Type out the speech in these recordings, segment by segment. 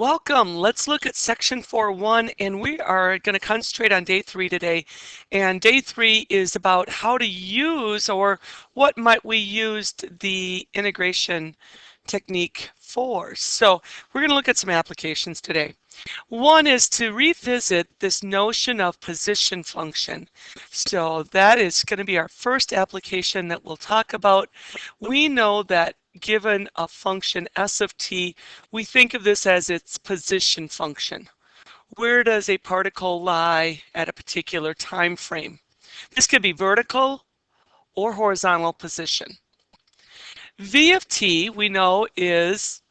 Welcome. Let's look at section 4.1, and we are going to concentrate on day 3 today. And day 3 is about how to use, or what might we use the integration technique for. So we're going to look at some applications today. One is to revisit this notion of position function. So that is going to be our first application that we'll talk about. We know that given a function s of t, we think of this as its position function. Where does a particle lie at a particular time frame? This could be vertical or horizontal position. V of t, we know, is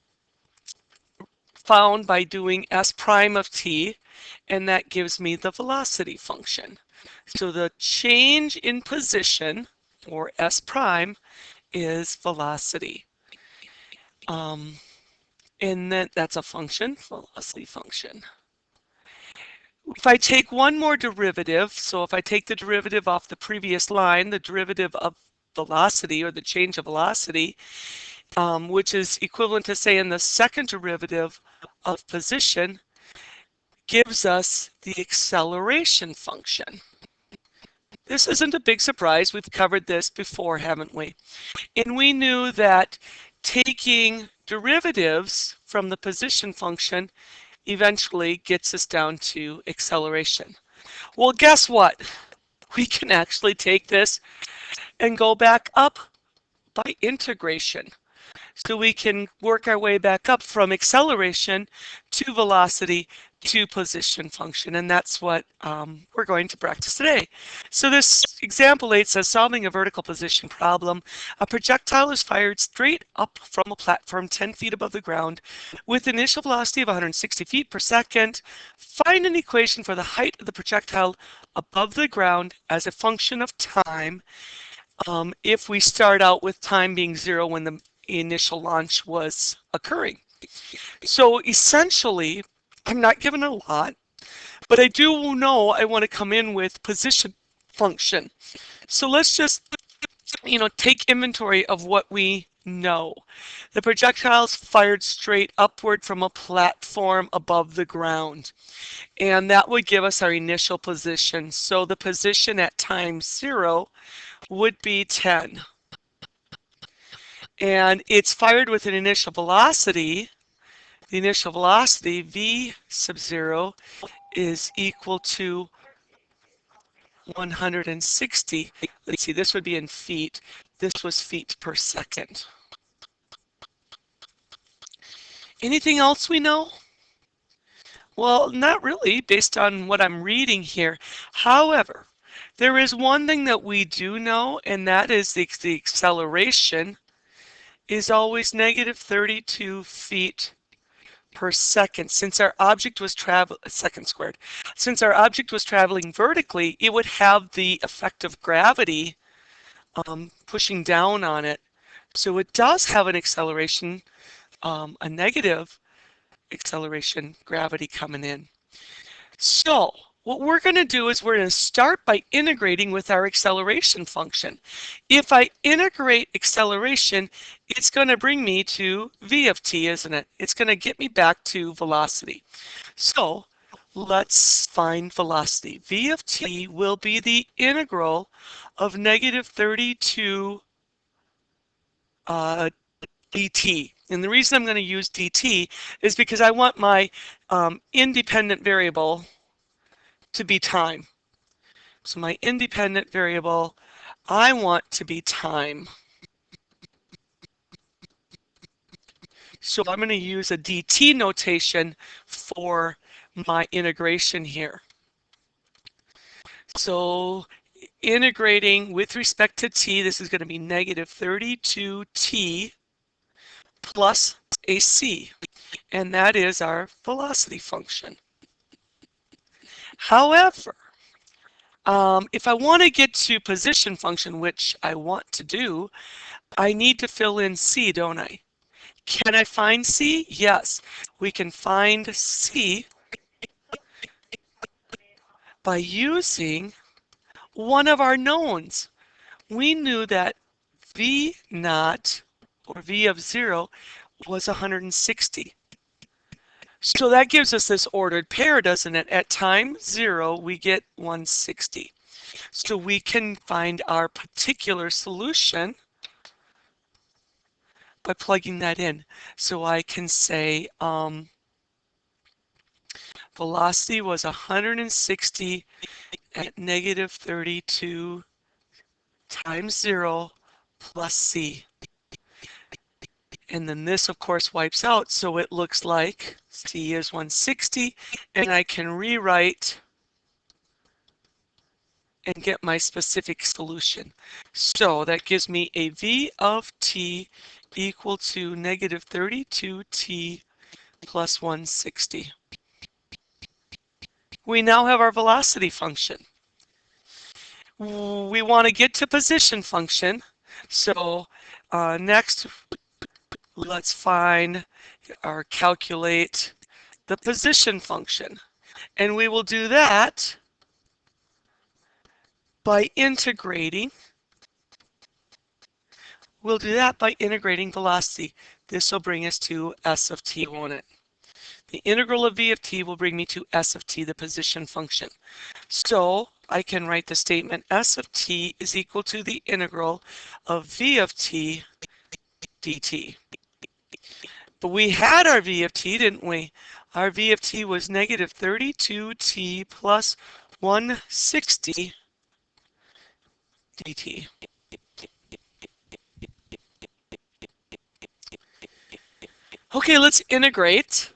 found by doing s prime of t, and that gives me the velocity function. So the change in position, or s prime, is velocity. And then that's a function, velocity function. If I take one more derivative, so if I take the derivative off the previous line, the derivative of velocity, or the change of velocity, which is equivalent to saying the second derivative of position, gives us the acceleration function. This isn't a big surprise. We've covered this before, haven't we? And we knew that taking derivatives from the position function eventually gets us down to acceleration. Well, guess what? We can actually take this and go back up by integration. So we can work our way back up from acceleration to velocity to position function, and that's what we're going to practice today. So this example 8 says, solving a vertical position problem. A projectile is fired straight up from a platform 10 feet above the ground with initial velocity of 160 feet per second. Find an equation for the height of the projectile above the ground as a function of time. If we start out with time being 0 when the initial launch was occurring. So essentially, I'm not given a lot, but I do know I want to come in with position function. So let's just, take inventory of what we know. The projectile's fired straight upward from a platform above the ground, and that would give us our initial position. So the position at time 0 would be 10. And it's fired with an initial velocity. The initial velocity, v sub 0, is equal to 160. Let's see, this would be in feet. This was feet per second. Anything else we know? Well, not really, based on what I'm reading here. However, there is one thing that we do know, and that is the acceleration is always negative 32 feet per second. Since our object was second squared. Since our object was traveling vertically, it would have the effect of gravity pushing down on it. So it does have an acceleration, a negative acceleration, gravity coming in. So what we're going to do is we're going to start by integrating with our acceleration function. If I integrate acceleration, it's going to bring me to v of t, isn't it? It's going to get me back to velocity. So let's find velocity. V of t will be the integral of negative 32 dt. And the reason I'm going to use dt is because I want my independent variable to be time. So my independent variable, I want to be time. So I'm going to use a dt notation for my integration here. So integrating with respect to t, this is going to be negative 32t plus a c, and that is our velocity function. However, if I want to get to position function, which I want to do, I need to fill in c, don't I? Can I find c? Yes, we can find c by using one of our knowns. We knew that v naught, or v of 0, was 160. So that gives us this ordered pair, doesn't it? At time 0, we get 160. So we can find our particular solution by plugging that in. So I can say velocity was 160 at negative 32 times 0 plus c. And then this, of course, wipes out, so it looks like c is 160, and I can rewrite and get my specific solution. So that gives me a v of t equal to negative 32t plus 160. We now have our velocity function. We want to get to position function. So next, let's find or calculate the position function. And we will do that by integrating. We'll do that by integrating velocity. This will bring us to s of t, won't it? The integral of v of t will bring me to s of t, the position function. So I can write the statement s of t is equal to the integral of v of t dt. But we had our v of t, didn't we? Our v of t was negative 32t plus 160 dt. Okay, let's integrate.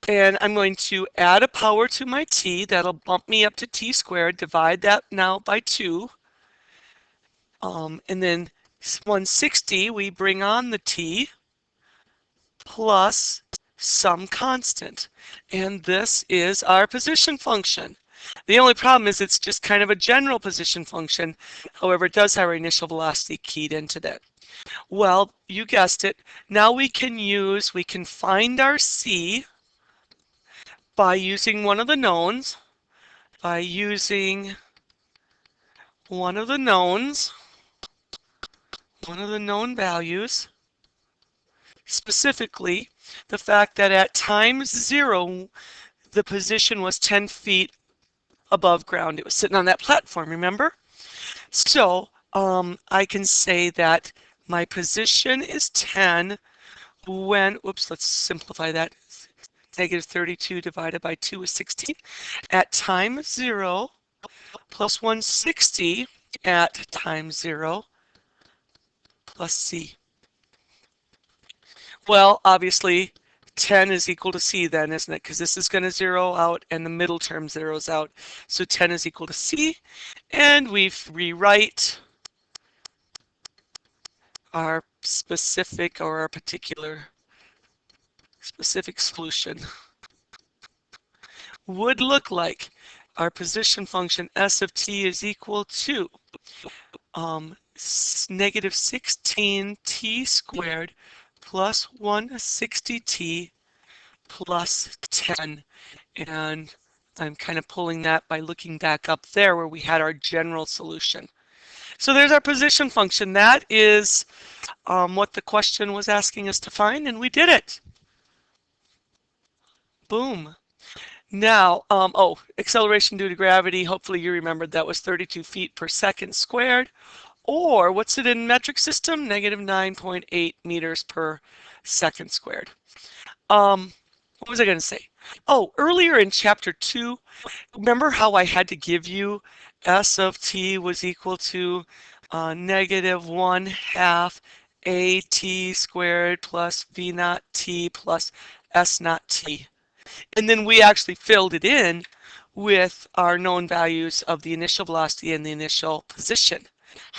And I'm going to add a power to my t. That'll bump me up to t squared. Divide that now by 2. And then 160, we bring on the t plus some constant. And this is our position function. The only problem is it's just kind of a general position function. However, it does have our initial velocity keyed into that. Well, you guessed it. Now we can find our c by using one of the knowns, one of the known values, specifically the fact that at time 0, the position was 10 feet above ground. It was sitting on that platform, remember? So I can say that my position is 10 when, let's simplify that. Negative 32 divided by 2 is 16. At time 0 plus 160 at time 0 plus c. Well, obviously 10 is equal to c then, isn't it? Because this is going to zero out and the middle term zeroes out. So 10 is equal to c. And we rewrite our specific or our particular specific solution would look like our position function s of t is equal to negative 16t squared plus 160t plus 10. And I'm kind of pulling that by looking back up there where we had our general solution. So there's our position function. That is what the question was asking us to find, and we did it. Boom. Now, acceleration due to gravity, hopefully you remembered that was 32 feet per second squared, or what's it in metric system? Negative 9.8 meters per second squared. What was I going to say? Oh, earlier in chapter 2, remember how I had to give you s of t was equal to negative 1/2 at squared plus v naught t plus s naught t. And then we actually filled it in with our known values of the initial velocity and the initial position.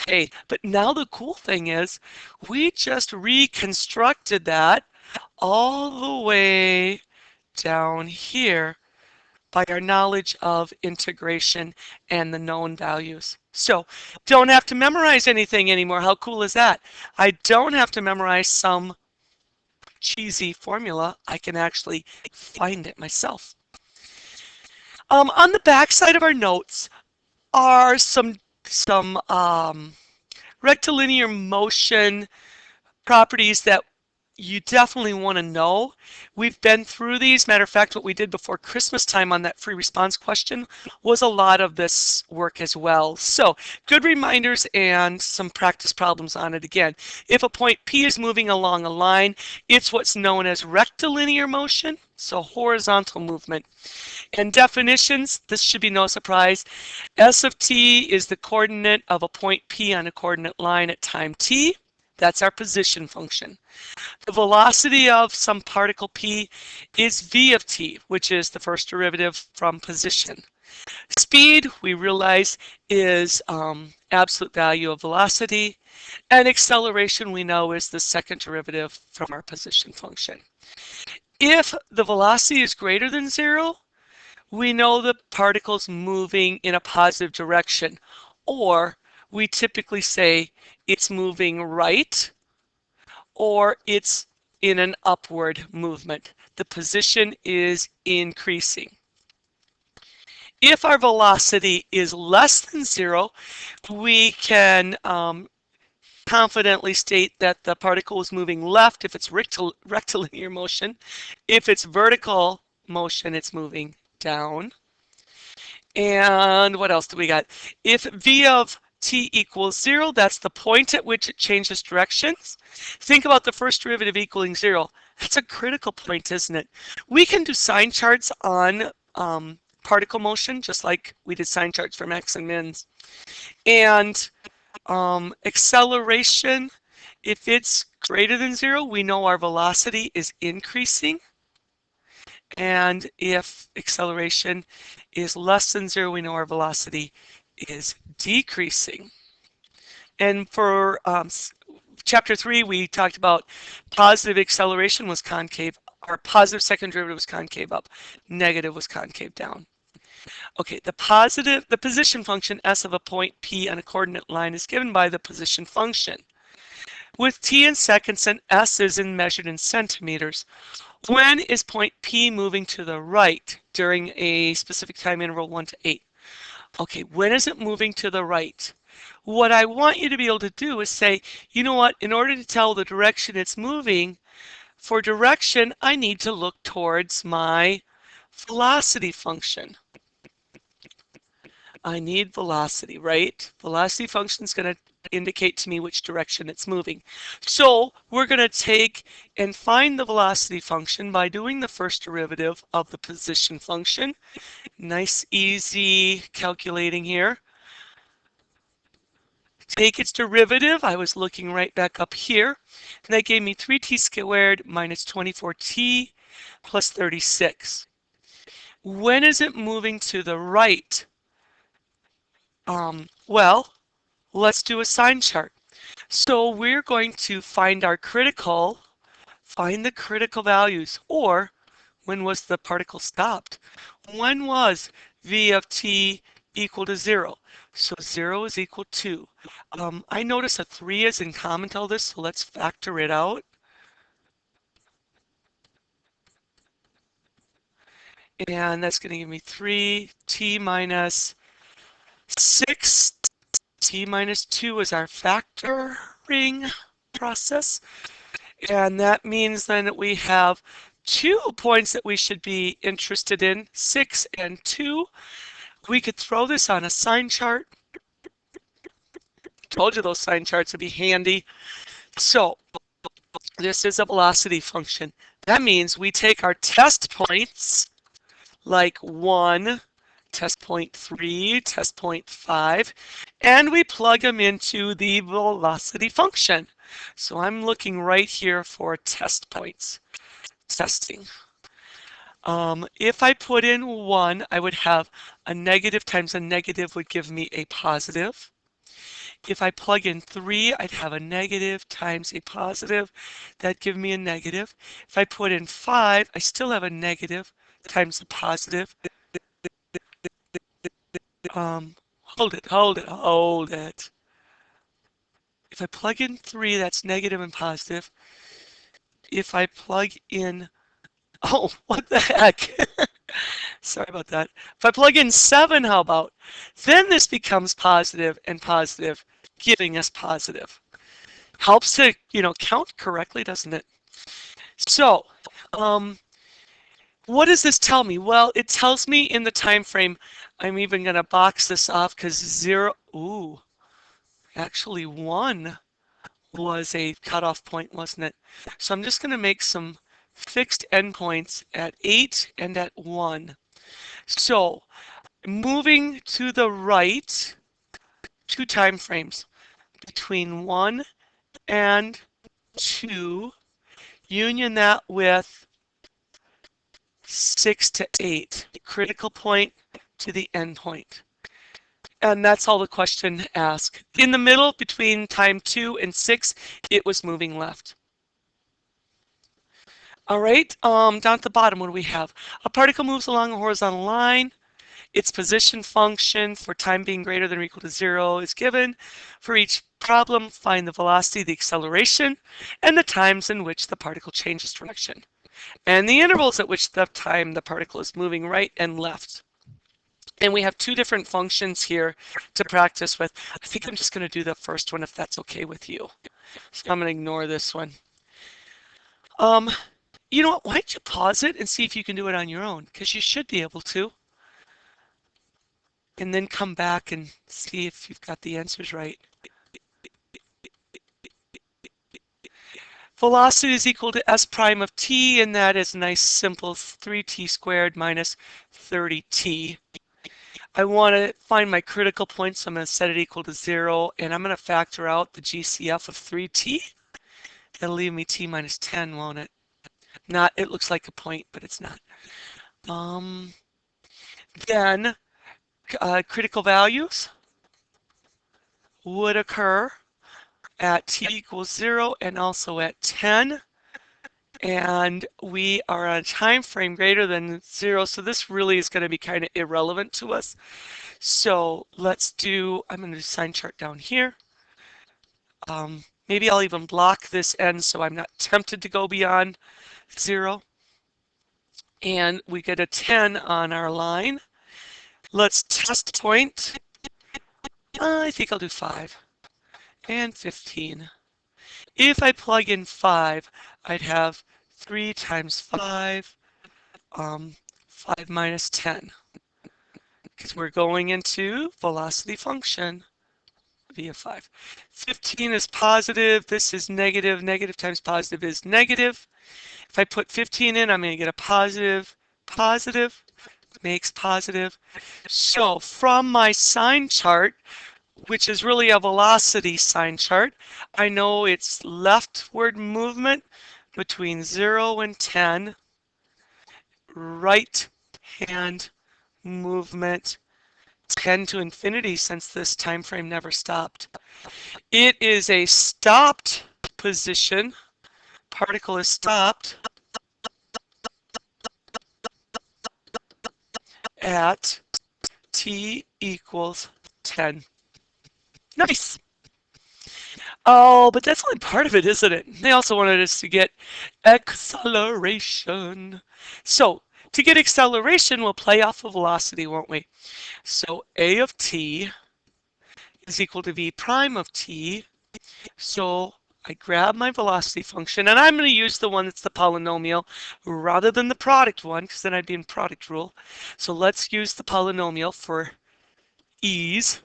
Hey, but now the cool thing is we just reconstructed that all the way down here by our knowledge of integration and the known values. So don't have to memorize anything anymore. How cool is that? I don't have to memorize some cheesy formula. I can actually find it myself. On the back side of our notes are some rectilinear motion properties that you definitely want to know. We've been through these. Matter of fact, what we did before Christmas time on that free response question was a lot of this work as well. So good reminders and some practice problems on it again. If a point P is moving along a line, it's what's known as rectilinear motion, so horizontal movement. And definitions, this should be no surprise. S of t is the coordinate of a point P on a coordinate line at time t. That's our position function. The velocity of some particle P is v of t, which is the first derivative from position. Speed, we realize, is absolute value of velocity. And acceleration, we know, is the second derivative from our position function. If the velocity is greater than 0, we know the particle's moving in a positive direction, or we typically say it's moving right, or it's in an upward movement. The position is increasing. If our velocity is less than 0, we can confidently state that the particle is moving left if it's rectilinear motion. If it's vertical motion, it's moving down. And what else do we got? If v of t equals 0, that's the point at which it changes directions. Think about the first derivative equaling 0. That's a critical point, isn't it? We can do sign charts on particle motion, just like we did sign charts for max and mins. And acceleration, if it's greater than 0, we know our velocity is increasing. And if acceleration is less than 0, we know our velocity is decreasing. And for chapter 3, we talked about positive acceleration was concave, or positive second derivative was concave up, negative was concave down. Okay, the position function s of a point P on a coordinate line is given by the position function. With t in seconds and s is measured in centimeters, when is point P moving to the right during a specific time interval 1 to 8? Okay, when is it moving to the right? What I want you to be able to do is say, you know what, in order to tell the direction it's moving, for direction, I need to look towards my velocity function. I need velocity, right? Velocity function is going to indicate to me which direction it's moving. So we're going to take and find the velocity function by doing the first derivative of the position function. Nice, easy calculating here. Take its derivative. I was looking right back up here. And that gave me 3t squared minus 24t plus 36. When is it moving to the right? Well, let's do a sign chart. So we're going to find the critical values, or when was the particle stopped? When was v of t equal to 0? So 0 is equal to, I notice a 3 is in common to all this, so let's factor it out. And that's going to give me 3t minus 6. T minus 2 is our factoring process. And that means then that we have 2 points that we should be interested in, 6 and 2. We could throw this on a sign chart. Told you those sign charts would be handy. So this is a velocity function. That means we take our test points, like 1, test point 3, test point 5, and we plug them into the velocity function. So I'm looking right here for test points, testing. If I put in 1, I would have a negative times a negative would give me a positive. If I plug in 3, I'd have a negative times a positive. That'd give me a negative. If I put in 5, I still have a negative times a positive. Hold it. If I plug in 3, that's negative and positive. If I plug in, oh, what the heck? Sorry about that. If I plug in 7, how about? Then this becomes positive and positive, giving us positive. Helps to, count correctly, doesn't it? So, what does this tell me? Well, it tells me in the time frame, I'm even going to box this off because 0, actually 1 was a cutoff point, wasn't it? So I'm just going to make some fixed endpoints at 8 and at 1. So moving to the right, 2 time frames between 1 and 2, union that with 6 to 8, critical point to the endpoint. And that's all the question asks. In the middle, between time 2 and 6, it was moving left. All right, down at the bottom, what do we have? A particle moves along a horizontal line. Its position function for time being greater than or equal to 0 is given. For each problem, find the velocity, the acceleration, and the times in which the particle changes direction, and the intervals at which the time the particle is moving right and left. And we have 2 different functions here to practice with. I think I'm just going to do the first one if that's okay with you. So I'm going to ignore this one. You know what? Why don't you pause it and see if you can do it on your own? Because you should be able to. And then come back and see if you've got the answers right. Velocity is equal to s prime of t, and that is a nice simple 3t squared minus 30t. I want to find my critical point, so I'm going to set it equal to 0, and I'm going to factor out the GCF of 3t. That'll leave me t minus 10, won't it? Not, it looks like a point, but it's not. Then critical values would occur at t equals 0 and also at 10. And we are on a time frame greater than 0, so this really is going to be kind of irrelevant to us. So let's do, I'm going to do sign chart down here. Maybe I'll even block this end so I'm not tempted to go beyond 0. And we get a 10 on our line. Let's test point. I think I'll do 5 and 15. If I plug in 5, I'd have 3 times 5, 5 minus 10. Because we're going into velocity function via 5. 15 is positive. This is negative. Negative times positive is negative. If I put 15 in, I'm going to get a positive. Positive makes positive. So from my sign chart, which is really a velocity sign chart, I know it's leftward movement between 0 and 10, right hand movement 10 to infinity, since this time frame never stopped. It is a stopped position. Particle is stopped at t equals 10. Nice. Oh, but that's only part of it, isn't it? They also wanted us to get acceleration. So to get acceleration, we'll play off of velocity, won't we? So a of t is equal to v prime of t. So I grab my velocity function, and I'm going to use the one that's the polynomial rather than the product one, because then I'd be in product rule. So let's use the polynomial for ease.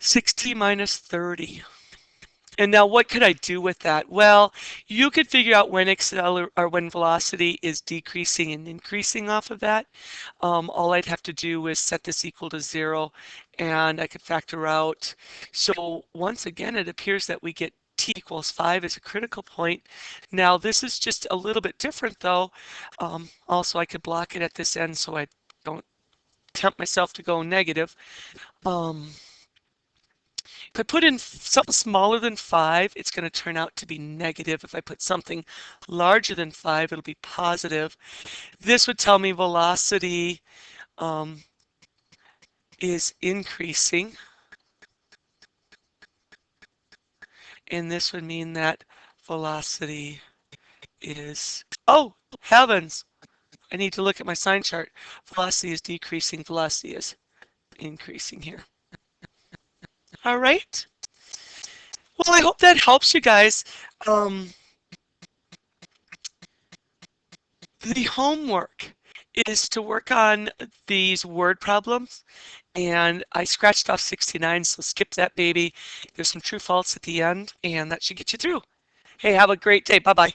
6t minus 30. And now what could I do with that? Well, you could figure out when when velocity is decreasing and increasing off of that. All I'd have to do is set this equal to 0, and I could factor out. So once again, it appears that we get t equals 5 as a critical point. Now this is just a little bit different though. Also, I could block it at this end so I don't tempt myself to go negative. If I put in something smaller than 5, it's going to turn out to be negative. If I put something larger than 5, it'll be positive. This would tell me velocity is increasing. And this would mean that velocity is, oh, heavens, I need to look at my sign chart. Velocity is decreasing, velocity is increasing here. All right. Well, I hope that helps you guys. The homework is to work on these word problems, and I scratched off 69, so skip that baby. There's some true false at the end, and that should get you through. Hey, have a great day. Bye-bye.